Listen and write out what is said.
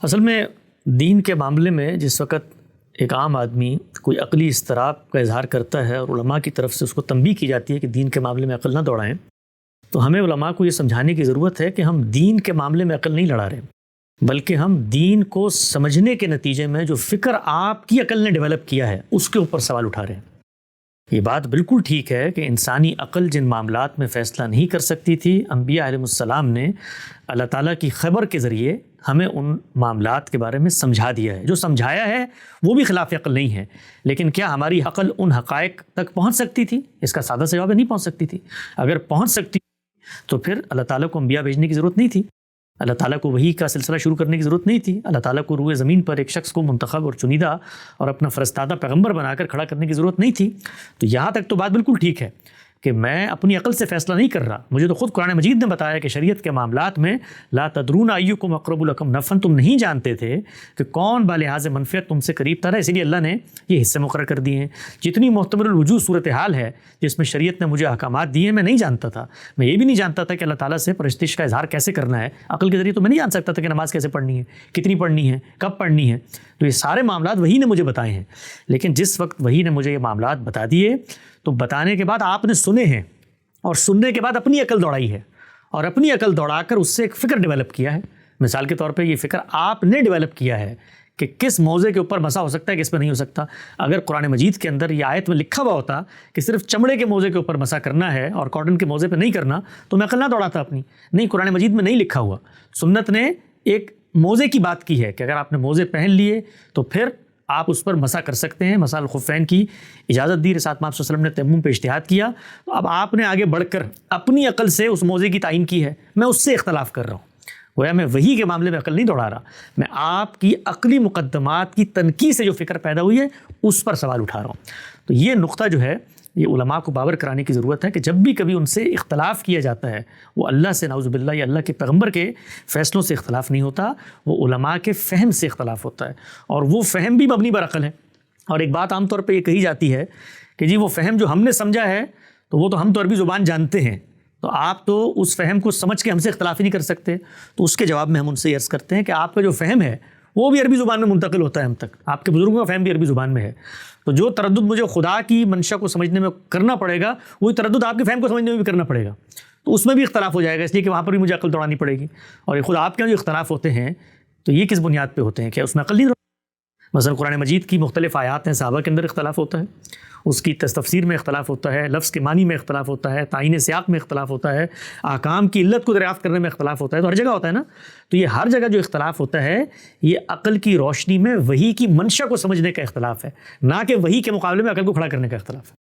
اصل میں دین کے معاملے میں جس وقت ایک عام آدمی کوئی عقلی اضطراب کا اظہار کرتا ہے اور علماء کی طرف سے اس کو تنبیہ کی جاتی ہے کہ دین کے معاملے میں عقل نہ دوڑائیں، تو ہمیں علماء کو یہ سمجھانے کی ضرورت ہے کہ ہم دین کے معاملے میں عقل نہیں لڑا رہے، بلکہ ہم دین کو سمجھنے کے نتیجے میں جو فکر آپ کی عقل نے ڈیولپ کیا ہے اس کے اوپر سوال اٹھا رہے ہیں۔ یہ بات بالکل ٹھیک ہے کہ انسانی عقل جن معاملات میں فیصلہ نہیں کر سکتی تھی، انبیاء علیہ السلام نے اللہ تعالیٰ کی خبر کے ذریعے ہمیں ان معاملات کے بارے میں سمجھا دیا ہے۔ جو سمجھایا ہے وہ بھی خلاف عقل نہیں ہے، لیکن کیا ہماری عقل ان حقائق تک پہنچ سکتی تھی؟ اس کا سادہ سا جواب ہے نہیں پہنچ سکتی تھی۔ اگر پہنچ سکتی تو پھر اللہ تعالیٰ کو انبیاء بھیجنے کی ضرورت نہیں تھی، اللہ تعالیٰ کو وحی کا سلسلہ شروع کرنے کی ضرورت نہیں تھی، اللہ تعالیٰ کو روئے زمین پر ایک شخص کو منتخب اور چنیدہ اور اپنا فرستادہ پیغمبر بنا کر کھڑا کرنے کی ضرورت نہیں تھی۔ تو یہاں تک تو بات بالکل ٹھیک ہے کہ میں اپنی عقل سے فیصلہ نہیں کر رہا، مجھے تو خود قرآن مجید نے بتایا کہ شریعت کے معاملات میں لا تدرون ایکم اقرب لکم نفعا، تم نہیں جانتے تھے کہ کون بالحاظ منفعت تم سے قریب تر ہے، اسی لیے اللہ نے یہ حصے مقرر کر دیے ہیں۔ جتنی محتمل الوجوہ صورتحال ہے جس میں شریعت نے مجھے احکامات دیے ہیں، میں نہیں جانتا تھا، میں یہ بھی نہیں جانتا تھا کہ اللہ تعالیٰ سے پرستش کا اظہار کیسے کرنا ہے، عقل کے ذریعے تو میں نہیں جان سکتا تھا کہ نماز کیسے پڑھنی ہے، کتنی پڑھنی ہے، کب پڑھنی ہے۔ تو یہ سارے معاملات وحی نے مجھے بتائے ہیں، لیکن جس وقت وحی نے مجھے یہ معاملات بتا دیے تو بتانے کے بعد آپ نے سنے ہیں اور سننے کے بعد اپنی عقل دوڑائی ہے، اور اپنی عقل دوڑا کر اس سے ایک فکر ڈیولپ کیا ہے۔ مثال کے طور پہ یہ فکر آپ نے ڈیولپ کیا ہے کہ کس موضوع کے اوپر مسا ہو سکتا ہے، کس پہ نہیں ہو سکتا۔ اگر قرآن مجید کے اندر یہ آیت میں لکھا ہوا ہوتا کہ صرف چمڑے کے موضوع کے اوپر مسا کرنا ہے اور کاٹن کے موضوع پہ نہیں کرنا، تو میں عقل نہ دوڑاتا اپنی۔ نہیں، قرآن مجید میں نہیں لکھا ہوا، سنت نے ایک موضوع کی بات کی ہے کہ اگر آپ نے موضوع پہن لیے تو پھر آپ اس پر مسا کر سکتے ہیں۔ مسا الخفین کی اجازت دی، رسالت میں آپ صلی اللہ علیہ وسلم نے تیمم پہ اجتہاد کیا، تو اب آپ نے آگے بڑھ کر اپنی عقل سے اس موضوع کی تعیین کی ہے، میں اس سے اختلاف کر رہا ہوں۔ گویا میں وحی کے معاملے میں عقل نہیں دوڑا رہا، میں آپ کی عقلی مقدمات کی تنقید سے جو فکر پیدا ہوئی ہے اس پر سوال اٹھا رہا ہوں۔ تو یہ نقطہ جو ہے یہ علماء کو باور کرانے کی ضرورت ہے کہ جب بھی کبھی ان سے اختلاف کیا جاتا ہے، وہ اللہ سے نعوذ باللہ یا اللہ کے پیغمبر کے فیصلوں سے اختلاف نہیں ہوتا، وہ علماء کے فہم سے اختلاف ہوتا ہے، اور وہ فہم بھی مبنی بر عقل ہے۔ اور ایک بات عام طور پہ یہ کہی جاتی ہے کہ جی وہ فہم جو ہم نے سمجھا ہے تو وہ تو ہم تو عربی زبان جانتے ہیں، تو آپ تو اس فہم کو سمجھ کے ہم سے اختلاف ہی نہیں کر سکتے۔ تو اس کے جواب میں ہم ان سے عرض کرتے ہیں کہ آپ کا جو فہم ہے وہ بھی عربی زبان میں منتقل ہوتا ہے ہم تک، آپ کے بزرگوں کا فہم بھی عربی زبان میں ہے۔ تو جو تردد مجھے خدا کی منشا کو سمجھنے میں کرنا پڑے گا، وہی تردد آپ کے فہم کو سمجھنے میں بھی کرنا پڑے گا، تو اس میں بھی اختلاف ہو جائے گا، اس لیے کہ وہاں پر بھی مجھے عقل دوڑانی پڑے گی۔ اور یہ خود آپ کے جو اختلاف ہوتے ہیں تو یہ کس بنیاد پہ ہوتے ہیں؟ کیا اس میں عقل نہیں؟ مثلا قرآن مجید کی مختلف آیات ہیں، صحابہ کے اندر اختلاف ہوتا ہے، اس کی تفسیر میں اختلاف ہوتا ہے، لفظ کے معنی میں اختلاف ہوتا ہے، تعین سیاق میں اختلاف ہوتا ہے، احکام کی علت کو دریافت کرنے میں اختلاف ہوتا ہے، تو ہر جگہ ہوتا ہے نا۔ تو یہ ہر جگہ جو اختلاف ہوتا ہے یہ عقل کی روشنی میں وحی کی منشا کو سمجھنے کا اختلاف ہے، نہ کہ وحی کے مقابلے میں عقل کو کھڑا کرنے کا اختلاف ہے۔